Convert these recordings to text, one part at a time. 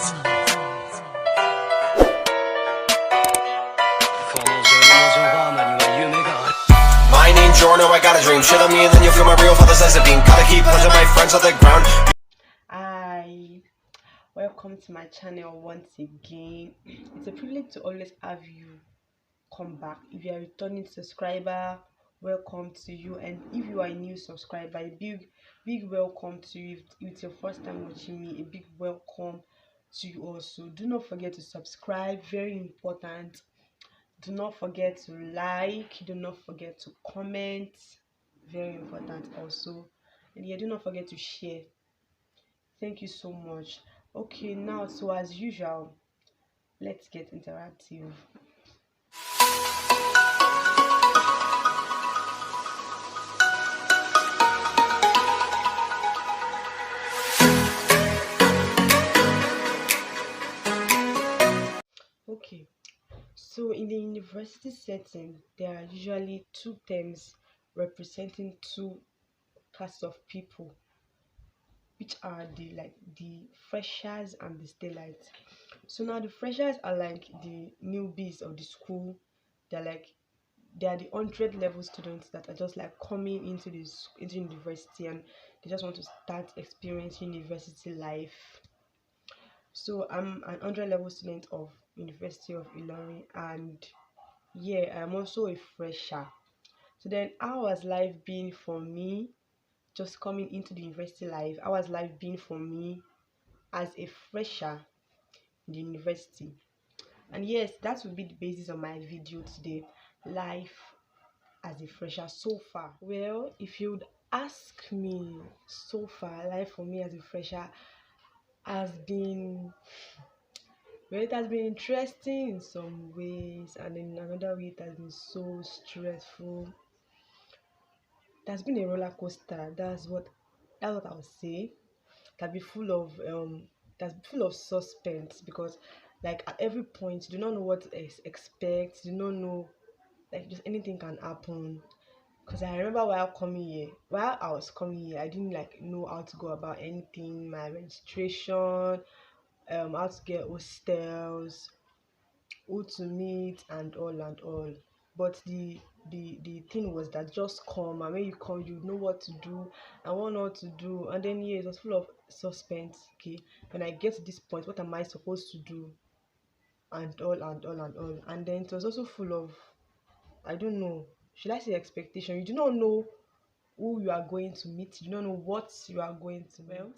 My name's Jorno, I got a dream. Shit on me and then you'll feel my real father's as a beam. Gotta keep pushing my friends on the ground. Hi, welcome to my channel once again. It's a privilege to always have you come back. If you are a returning subscriber, welcome to you, and if you are a new subscriber, a big welcome to you. If it's your first time watching me, a big welcome to you also. Do not forget to subscribe, very important. Do not forget to like, do not forget to comment, very important also. And yeah, do not forget to share. Thank you so much. Okay, now, so as usual, let's get interactive. Okay, so in the university setting, there are usually two terms representing two classes of people, which are the freshers and the stellites. So now the freshers are like the newbies of the school. They're like they are the 100 level students that are just like coming into university, and they just want to start experiencing university life. So I'm an 100 level student of University of Ilorin, and yeah, I'm also a fresher. So then how has life been for me just coming into the university life? How has life been for me as a fresher in the university? And yes, that will be the basis of my video today. Life as a fresher so far. Well, if you'd ask me, so far life for me as a fresher has been, well, it has been interesting in some ways, and in another way it has been so stressful. It has been a roller coaster. That's what I would say. Can be full of that's full of suspense, because like at every point you do not know what to expect. You do not know, like, just anything can happen. Because I remember while I was coming here, I didn't like know how to go about anything, my registration, how to get hostels, who to meet, and all and all. But the thing was that just come, and when you come, you know what to do and what not to do. And then yeah, it was full of suspense. Okay, when I get to this point, what am I supposed to do? And all and all and all. And then it was also full of, I don't know, should I say expectation? You do not know who you are going to meet, you don't know what you are going to meet. Well,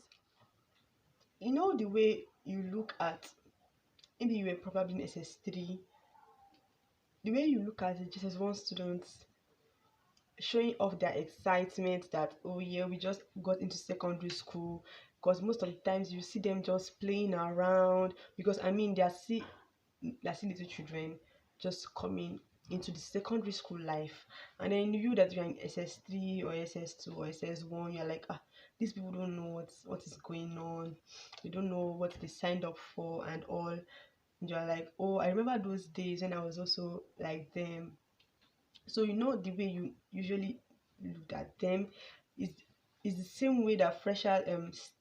you know, the way you look at, maybe you were probably in SS3, the way you look at the JSS1 students showing off their excitement that, oh yeah, we just got into secondary school, because most of the times you see them just playing around, because I mean they're still little children just coming into the secondary school life. And then you that you're in SS3 or SS2 or SS1, you're like, these people don't know what is going on, they don't know what they signed up for and all. And you're like, oh, I remember those days when I was also like them. So you know, the way you usually look at them is the same way that freshers,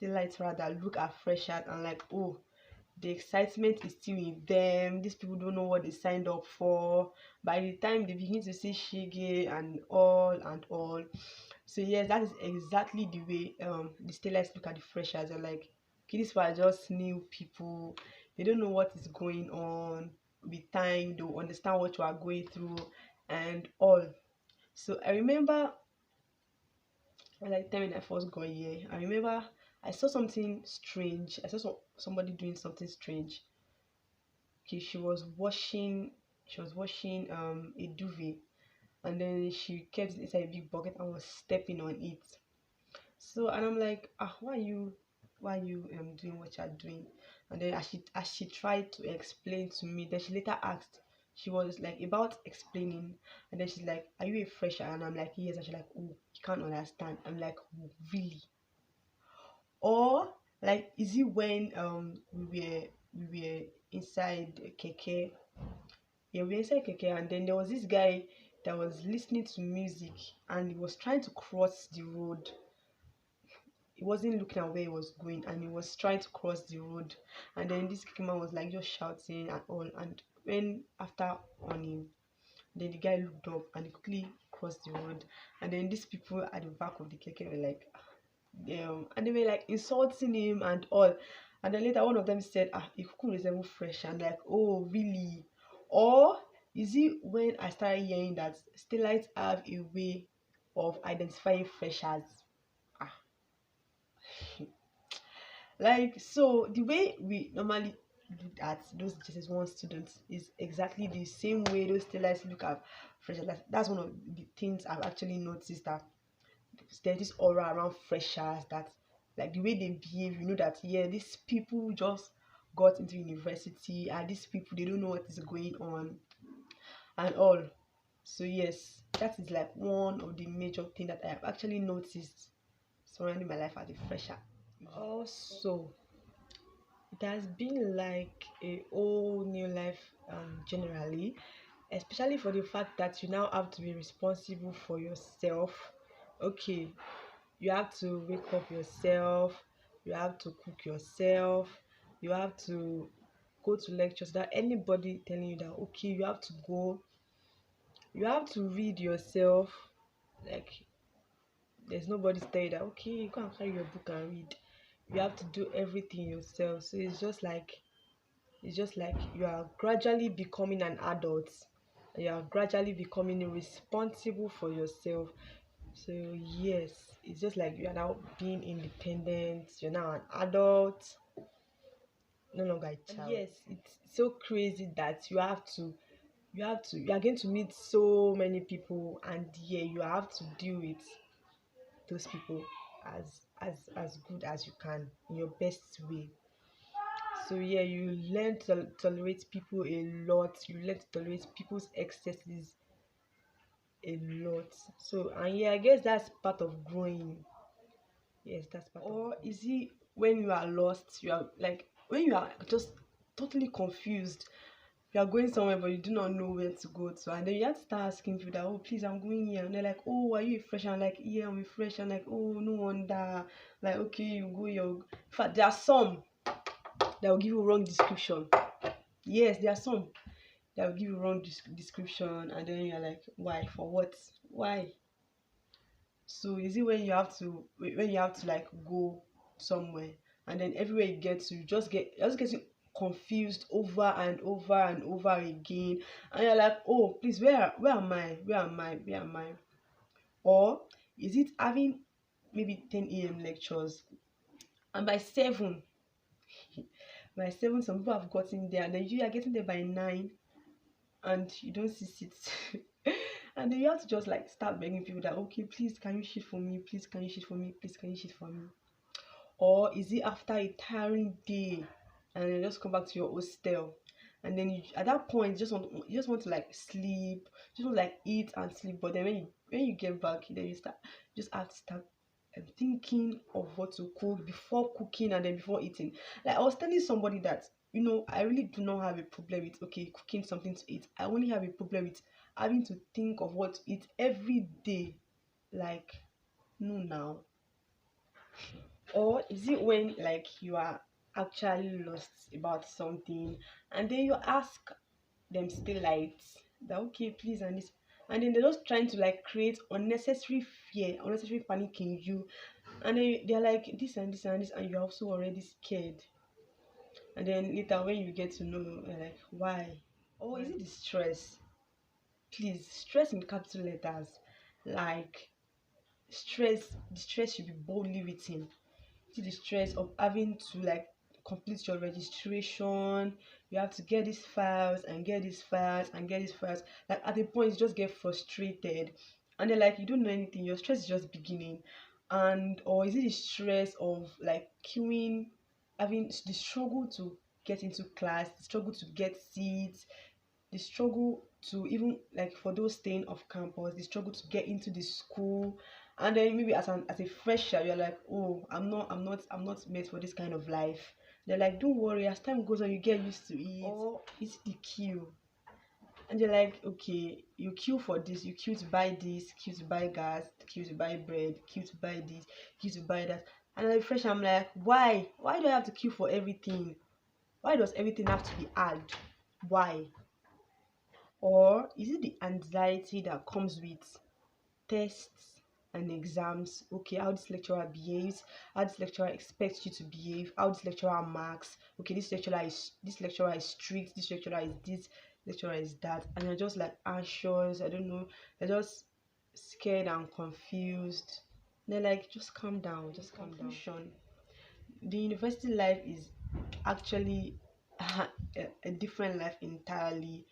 stellites rather, look at freshers and like, oh, the excitement is still in them. These people don't know what they signed up for. By the time they begin to see shige and all and all. So yes, that is exactly the way the stellites look at the freshers. They're like, okay, these are just new people. They don't know what is going on. With time, they'll understand what you are going through and all. So I remember like time when I first got here, I remember I saw something strange. I saw somebody doing something strange. Okay, she was washing a duvet, and then she kept it inside a big bucket and was stepping on it. So, and I'm like, why you doing what you're doing? And then as she tried to explain to me, then she later asked, she was like about explaining, and then she's like, are you a fresher? And I'm like, yes. And she's like, oh, you can't understand. I'm like, oh, really? Or like, is it when we were inside keke? Yeah, we were inside keke, and then there was this guy that was listening to music, and he was trying to cross the road. he wasn't looking at where he was going, and he was trying to cross the road. And then this man was like just shouting and all. And when after on him, then the guy looked up and he quickly crossed the road. And then these people at the back of the keke were like, and they were like insulting him and all. And then later one of them said, ah, he could resemble fresh. And like, oh really? Or is it when I started hearing that Stellites have a way of identifying freshers? Ah, like, so the way we normally do at those JSS1 students is exactly the same way those Stellites look at freshers. That's one of the things I've actually noticed, that there's this aura around freshers, that like the way they behave, you know that yeah, these people just got into university, and these people, they don't know what is going on and all. So yes, that is like one of the major things that I have actually noticed surrounding my life as a fresher. Also, it has been like a whole new life, generally, especially for the fact that you now have to be responsible for yourself. Okay, you have to wake up yourself, you have to cook yourself, you have to go to lectures without anybody telling you that okay, you have to go, you have to read yourself. Like, there's nobody telling you that okay, you can carry your book and read. You have to do everything yourself. So it's just like you are gradually becoming an adult, you are gradually becoming responsible for yourself. So yes, it's just like you are now being independent, you're now an adult, no longer a child. Yes, it's so crazy that you are going to meet so many people, and yeah, you have to deal with those people as good as you can in your best way. So yeah, you learn to tolerate people a lot, you learn to tolerate people's excesses a lot. So, and yeah, I guess that's part of growing. Yes, that's part. Or is it when you are lost, you are like when you are just totally confused, you are going somewhere but you do not know where to go to, and then you have to start asking people that, oh please, I'm going here, and they're like, oh, are you a fresh? I'm like, yeah, I'm a fresh. I'm like, oh, no wonder. Like, okay, you go your, in fact there are some that will give you wrong description. Yes, there are some that will give you wrong description, and then you're like, why, for what, why? So is it when you have to like go somewhere, and then everywhere you get to, you just getting confused over and over and over again, and you're like, oh please, where am I, where am I? Or is it having maybe 10 a.m. lectures, and by 7 some people have gotten there, and then you are getting there by 9, and you don't see seats. And then you have to just like start begging people that okay, please, can you shit for me, please, can you shit for me, please, can you shit for me? Or is it after a tiring day, and then just come back to your hostel, and then you, at that point, you just want to like sleep, just want to like eat and sleep, but then when you get back, then you just have to start thinking of what to cook before cooking, and then before eating. Like I was telling somebody that, I really do not have a problem with okay cooking something to eat. I only have a problem with having to think of what to eat every day. Like, no now. Or is it when like you are actually lost about something, and then you ask them still like that okay please, and then they're just trying to like create unnecessary fear, unnecessary panic in you, and then they're like this and this and this, and you're also already scared. And then later when you get to know, you're like, why? Or is it the stress? Please, stress in capital letters. Like, the stress should be boldly written. See the stress of having to like complete your registration. You have to get these files and get these files and get these files. Like at a point you just get frustrated, and then like you don't know anything, your stress is just beginning. And or is it the stress of like queuing, having the struggle to get into class, the struggle to get seats, the struggle to even like for those staying off campus, the struggle to get into the school. And then maybe as a fresher, you're like, oh, I'm not made for this kind of life. They're like, don't worry, as time goes on you get used to it. Or it's the queue, and you're like, okay, you queue for this, you queue to buy this, queue to buy gas, queue to buy bread, queue to buy this, queue to buy that. And as a fresher, I'm like, why do I have to queue for everything? Why does everything have to be hard? Why? Or is it the anxiety that comes with tests and exams? Okay, how this lecturer behaves, how this lecturer expects you to behave, how this lecturer marks. Okay, this lecturer is strict, this lecturer is that, and you're just like anxious. I don't know, you're just scared and confused. They're like, just calm down, just calm down. The university life is actually a different life entirely,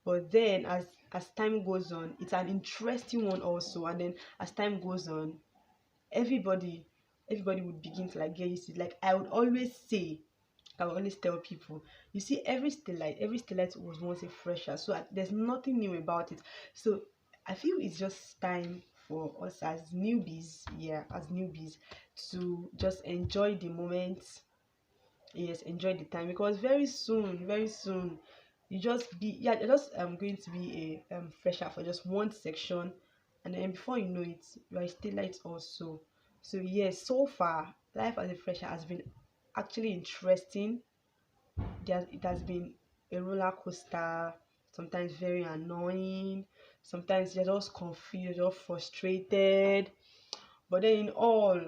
but then as time goes on, it's an interesting one also. And then as time goes on, everybody everybody would begin to like get used to it. Like I would always tell people, you see, every stellite was once a fresher, so there's nothing new about it. So I feel it's just time for us as newbies, to just enjoy the moment. Yes, enjoy the time, because very soon, you're just going to be a fresher for just one section, and then before you know it, you are still light also. So yes, so far life as a fresher has been actually interesting. It has been a roller coaster, sometimes very annoying, sometimes you're just confused or frustrated, but then in all,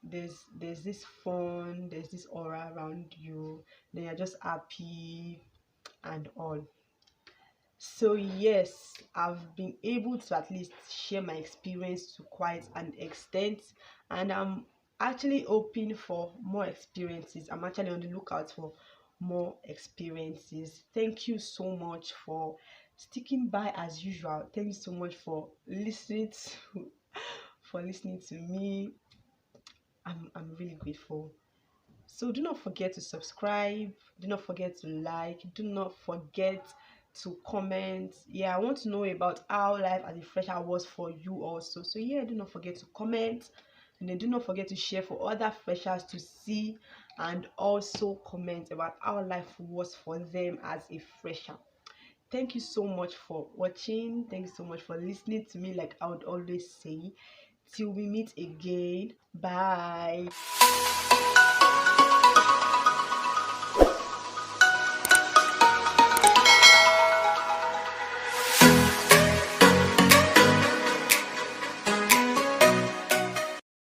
there's this fun, there's this aura around you, then you're just happy and all. So yes, I've been able to at least share my experience to quite an extent, and I'm actually hoping for more experiences. I'm actually on the lookout for more experiences. Thank you so much for sticking by as usual. Thank you so much for listening to for listening to me. I'm really grateful. So do not forget to subscribe, do not forget to like, do not forget to comment. Yeah, I want to know about how life as a fresher was for you also. So yeah, do not forget to comment, and then do not forget to share for other freshers to see, and also comment about how life was for them as a fresher. Thank you so much for watching. Thank you so much for listening to me, like I would always say. Till we meet again. Bye.